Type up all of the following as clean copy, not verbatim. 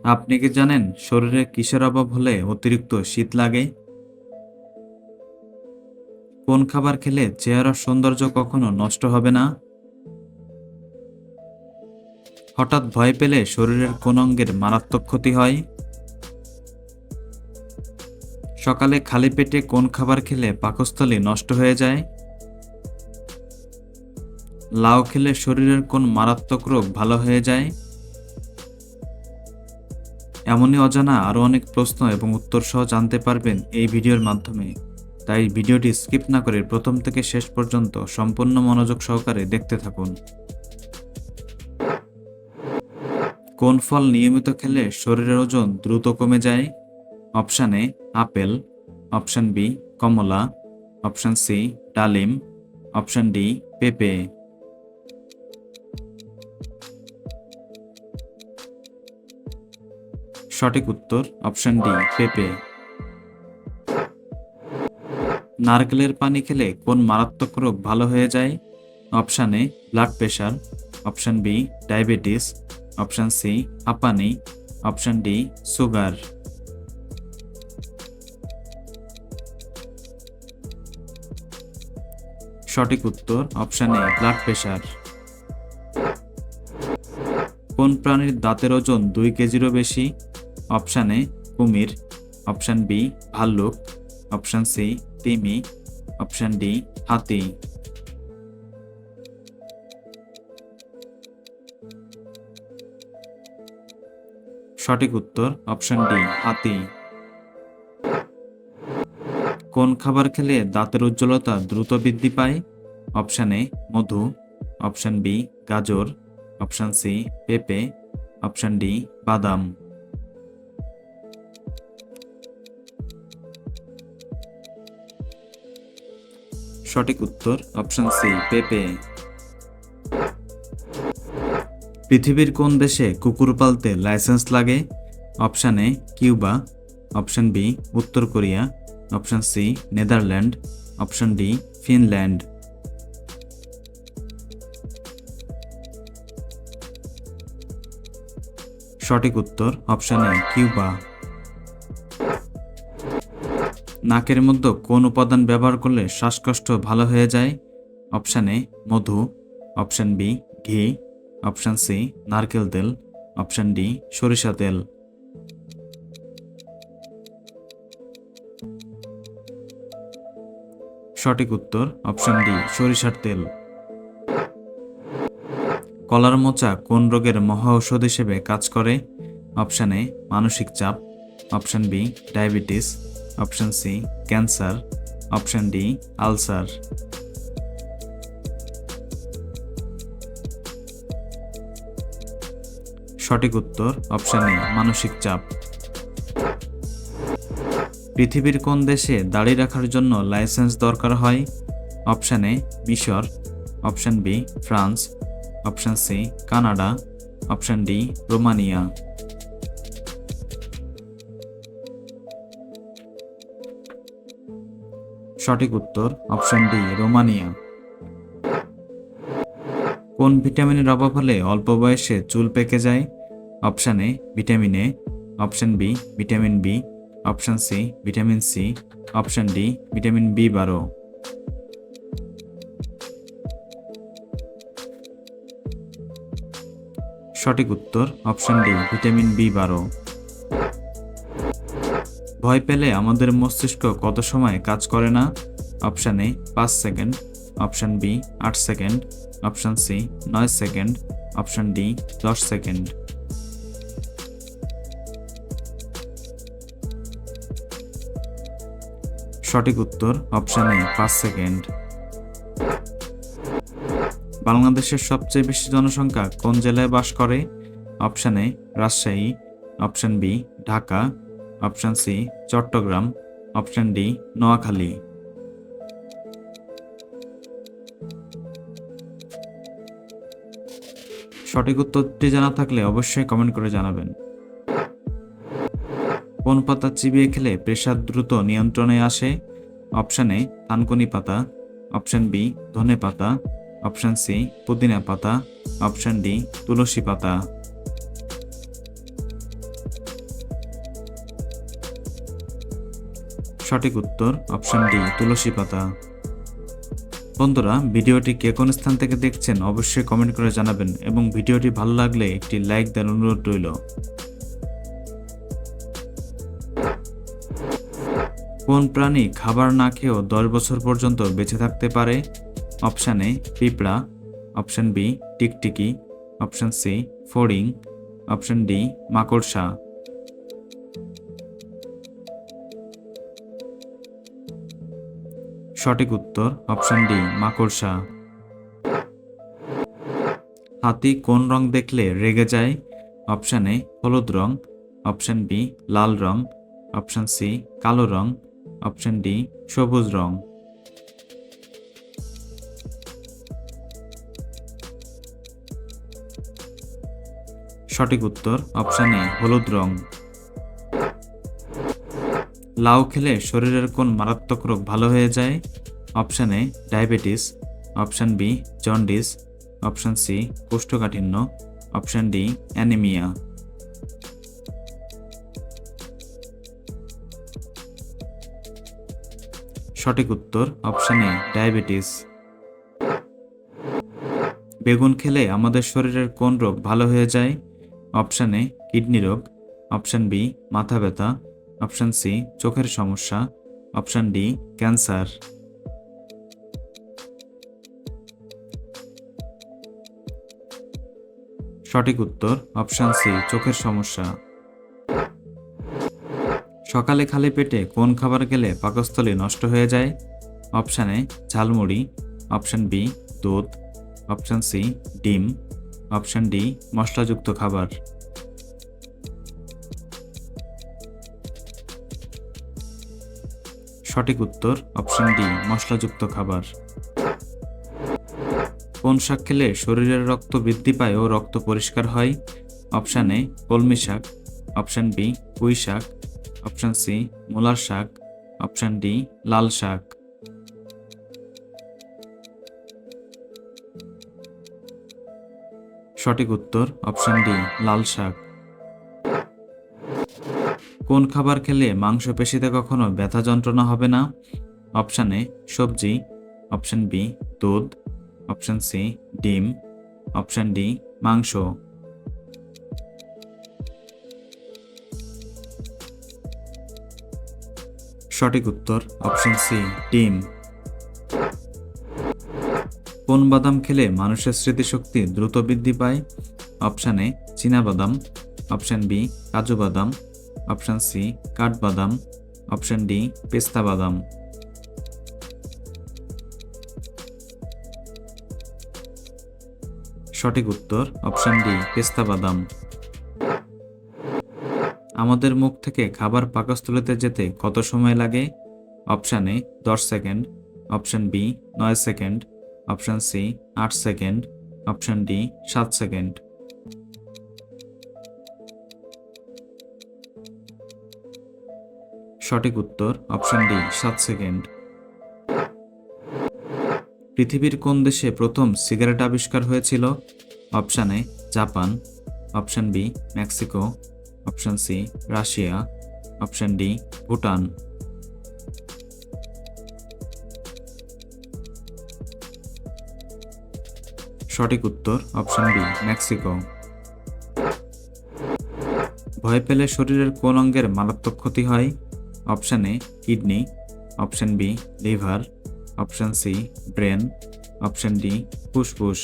আপনি কি জানেন শরীরে কিসের অভাব হলে অতিরিক্ত শীত লাগে? কোন খাবার খেলে চেহারার সৌন্দর্য কখনো নষ্ট হবে না? হঠাৎ ভয় পেলে শরীরের কোন অঙ্গের মারাত্মক ক্ষতি হয়? সকালে খালি পেটে কোন খাবার খেলে পাকস্থলী নষ্ট হয়ে যায়? লাউ খেলে শরীরের কোন মারাত্মক রোগ ভালো হয়ে যায়? এমনই অজানা আরও অনেক প্রশ্ন এবং উত্তর সহ জানতে পারবেন এই ভিডিওর মাধ্যমে। তাই ভিডিওটি স্কিপ না করে প্রথম থেকে শেষ পর্যন্ত সম্পূর্ণ মনোযোগ সহকারে দেখতে থাকুন। কোন ফল নিয়মিত খেলে শরীরের ওজন দ্রুত কমে যায়? Option A apple, option B কমলা, অপশান সি ডালিম, অপশান ডি পেঁপে। সঠিক উত্তর অপশান ডি পেঁপে। নারকেলের পানি খেলে কোন মারাত্মক রোগ ভালো হয়ে যায়? Option A blood pressure, option B diabetes, option C হাঁপানি, অপশান ডি সুগার। সঠিক উত্তর অপশান এ ব্লাড প্রেশার। কোন প্রাণীর দাঁতের ওজন 2 কেজিরও বেশি? অপশান এ কুমির, অপশান বি ভাল্লুক, অপশান সি তিমি, অপশান ডি হাতি। সঠিক উত্তর অপশান ডি হাতি। কোন খাবার খেলে দাঁতের উজ্জ্বলতা দ্রুত বৃদ্ধি পায়? অপশান এ মধু, অপশান বি গাজর, অপশান সি পেঁপে, অপশান ডি বাদাম। সঠিক উত্তর অপশান সি পেঁপে। পৃথিবীর কোন দেশে কুকুর পালতে লাইসেন্স লাগে? Option A Cuba, option B উত্তর কোরিয়া, option C Netherland, option D Finland. সঠিক উত্তর অপশান এ কিউবা। নাকের মধ্যে কোন উপাদান ব্যবহার করলে শ্বাসকষ্ট ভালো হয়ে যায়? অপশান এ মধু, অপশান বি ঘি, অপশান সি নারকেল তেল, অপশান ডি সরিষা তেল। সঠিক উত্তর অপশান ডি সরিষার তেল। কলার মোচা কোন রোগের মহা ঔষধ হিসেবে কাজ করে? অপশান এ মানসিক চাপ, option B diabetes, option C cancer, option D ulcer. সঠিক উত্তর অপশান এ মানসিক চাপ। পৃথিবীর কোন দেশে দাড়ি রাখার জন্য লাইসেন্স দরকার হয়? অপশান এ মিশর, option B France, option C Canada, option D Romania. সঠিক উত্তর অপশান ডি রোমানিয়া। কোন ভিটামিনের অভাব হলে অল্প বয়সে চুল পেকে যায়? Option A vitamin A, option B vitamin B, option C vitamin C, option D vitamin বি12। সঠিক উত্তর অপশান ডি ভিটামিন বি12। ভয় পেলে আমাদের মস্তিষ্ক কত সময় কাজ করে না? Option A 5 second, option B 8 second, option C 9 second, option D 10 second. সঠিক উত্তর অপশান এ 5 সেকেন্ড। বাংলাদেশের সবচেয়ে বেশি জনসংখ্যা কোন জেলায় বাস করে? Option A Rajshahi, option B Dhaka, option C Chattogram, option D Noakhali. সঠিক উত্তরটি জানা থাকলে অবশ্যই কমেন্ট করে জানাবেন। কোন পাতা চিবিয়ে খেলে প্রেসার দ্রুত নিয়ন্ত্রণে আসে? অপশান এ থানকুনি পাতা, অপশান বি ধনে পাতা, অপশান সি পুদিনা পাতা, অপশান ডি তুলসী পাতা। সঠিক উত্তর অপশন ডি তুলসী পাতা। বন্ধুরা, ভিডিওটি কে কোন স্থান থেকে দেখছেন অবশ্যই কমেন্ট করে জানাবেন এবং ভিডিওটি ভালো লাগলে একটি লাইক দেওয়ার অনুরোধ রইল। কোন প্রাণী খাবার না খেয়েও 10 বছর পর্যন্ত বেঁচে থাকতে পারে? অপশান এ পিঁপড়া, অপশান বি টিকটিকি, অপশান সি ফড়িং, অপশান ডি মাকড়সা। সঠিক উত্তর অপশান ডি মাকড়সা। হাতি কোন রং দেখলে রেগে যায়? অপশান এ হলুদ রং, অপশান বি লাল রং, অপশান সি কালো রং, অপশান ডি সবুজ রং। সঠিক উত্তর অপশান এ হলুদ রং। লাউ খেলে শরীরের কোন মারাত্মক রোগ ভালো হয়ে যায়? Option A diabetes, option B jaundice, option C কোষ্ঠকাঠিন্য, অপশান ডি অ্যানিমিয়া। সঠিক উত্তর অপশান এ ডায়াবেটিস। বেগুন খেলে আমাদের শরীরের কোন রোগ ভালো হয়ে যায়? অপশান এ কিডনি রোগ, অপশান বি মাথা ব্যথা, অপশান সি চোখের সমস্যা, অপশান ডি ক্যান্সার। সঠিক উত্তর অপশান সি চোখের সমস্যা। সকালে খালি পেটে কোন খাবার খেলে পাকস্থলী নষ্ট হয়ে যায়? Option A jhalmuri, option B দুধ, অপশান সি ডিম, অপশান ডি মশলাযুক্ত খাবার। সঠিক উত্তর অপশান ডি মশলাযুক্ত খাবার। কোন শাক খেলে শরীরের রক্ত বৃদ্ধি পায় ও রক্ত পরিষ্কার হয়? অপশান এ কলমি শাক, অপশান বি পুঁই শাক, অপশান সি মূলার শাক, অপশান ডি লাল শাক। সঠিক উত্তর অপশান ডি লাল শাক। কোন খাবার খেলে মাংসপেশিতে কখনো ব্যথা যন্ত্রণা হবে না? অপশান এ সবজি, অপশান বি দুধ, অপশান সি ডিম, অপশান ডি মাংস। সঠিক উত্তর অপশান সি ডিম। কোন বাদাম খেলে মানুষের স্মৃতিশক্তি দ্রুত বৃদ্ধি পায়? অপশান এ চীনাবাদাম, অপশান বি কাজু বাদাম, অপশান সি কাঠবাদাম, অপশান ডি পেস্তা বাদাম। সঠিক উত্তর অপশান ডি পেস্তা বাদাম। আমাদের মুখ থেকে খাবার পাকস্থলীতে যেতে কত সময় লাগে? Option A 10 second, option B 9 second, option C 8 second, option D 7 second. সঠিক উত্তর অপশান ডি 7 সেকেন্ড। পৃথিবীর কোন দেশে প্রথম সিগারেট আবিষ্কার হয়েছিল? Option A Japan, option B Mexico, option C Russia, option D Bhutan. সঠিক উত্তর অপশান বি মেক্সিকো। ভয় পেলে শরীরের কোন অঙ্গের মারাত্মক ক্ষতি হয়? Option A kidney, option B liver, option C brain, option D ফুসফুস।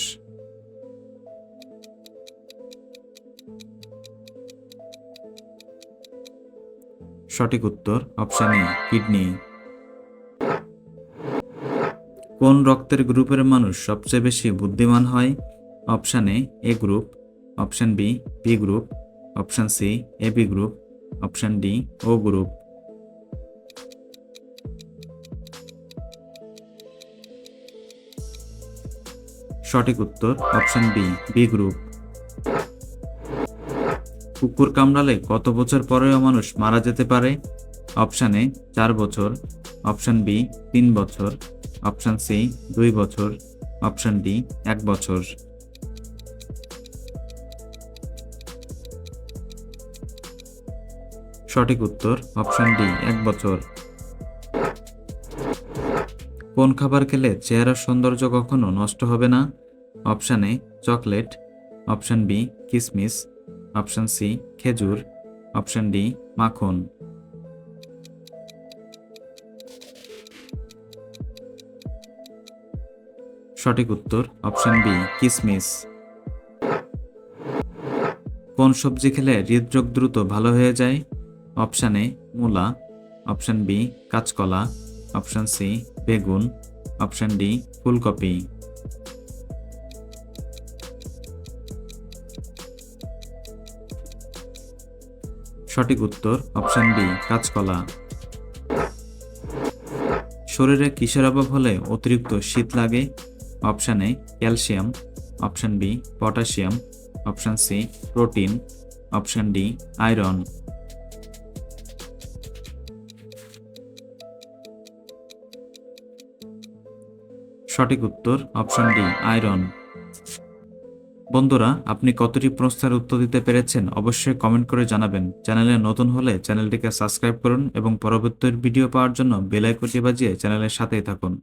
সঠিক উত্তর অপশান এ কিডনি। কোন রক্তের গ্রুপের মানুষ সবচেয়ে বেশি বুদ্ধিমান হয়? Option A group, option B B group, option C AB group, option D O group. সঠিক উত্তর অপশান বি বি গ্রুপ। কুকুর কামড়ালে কত বছর পরেও মানুষ মারা যেতে পারে? অপশান এ 4 বছর, অপশান বি 3 বছর, অপশান সি 2 বছর, অপশান ডি 1 বছর। সঠিক উত্তর অপশান ডি 1 বছর। কোন খাবার খেলে চেহারার সৌন্দর্য কখনো নষ্ট হবে না? Option A chocolate, option B কিসমিস, অপশান সি খেজুর, অপশান ডি মাখন। সঠিক উত্তর অপশান বি কিসমিস। কোন সবজি খেলে হৃদরোগ দ্রুত ভালো হয়ে যায়? অপশান এ মূলা, অপশান বি কাঁচকলা, অপশান সি বেগুন, অপশান ডি ফুলকপি। সঠিক উত্তর অপশান বি কাঁচকলা। শরীরে কিসের অভাব হলে অতিরিক্ত শীত লাগে? Option A calcium, option B potassium, option C protein, option D iron. সঠিক উত্তর অপশান ডি আয়রন। বন্ধুরা, আপনি কতটি প্রশ্নের উত্তর দিতে পেরেছেন অবশ্যই কমেন্ট করে জানাবেন। চ্যানেলে নতুন হলে চ্যানেলটিকে সাবস্ক্রাইব করুন এবং পরবর্তী ভিডিও পাওয়ার জন্য বেল আইকনটি বাজিয়ে চ্যানেলের সাথেই থাকুন।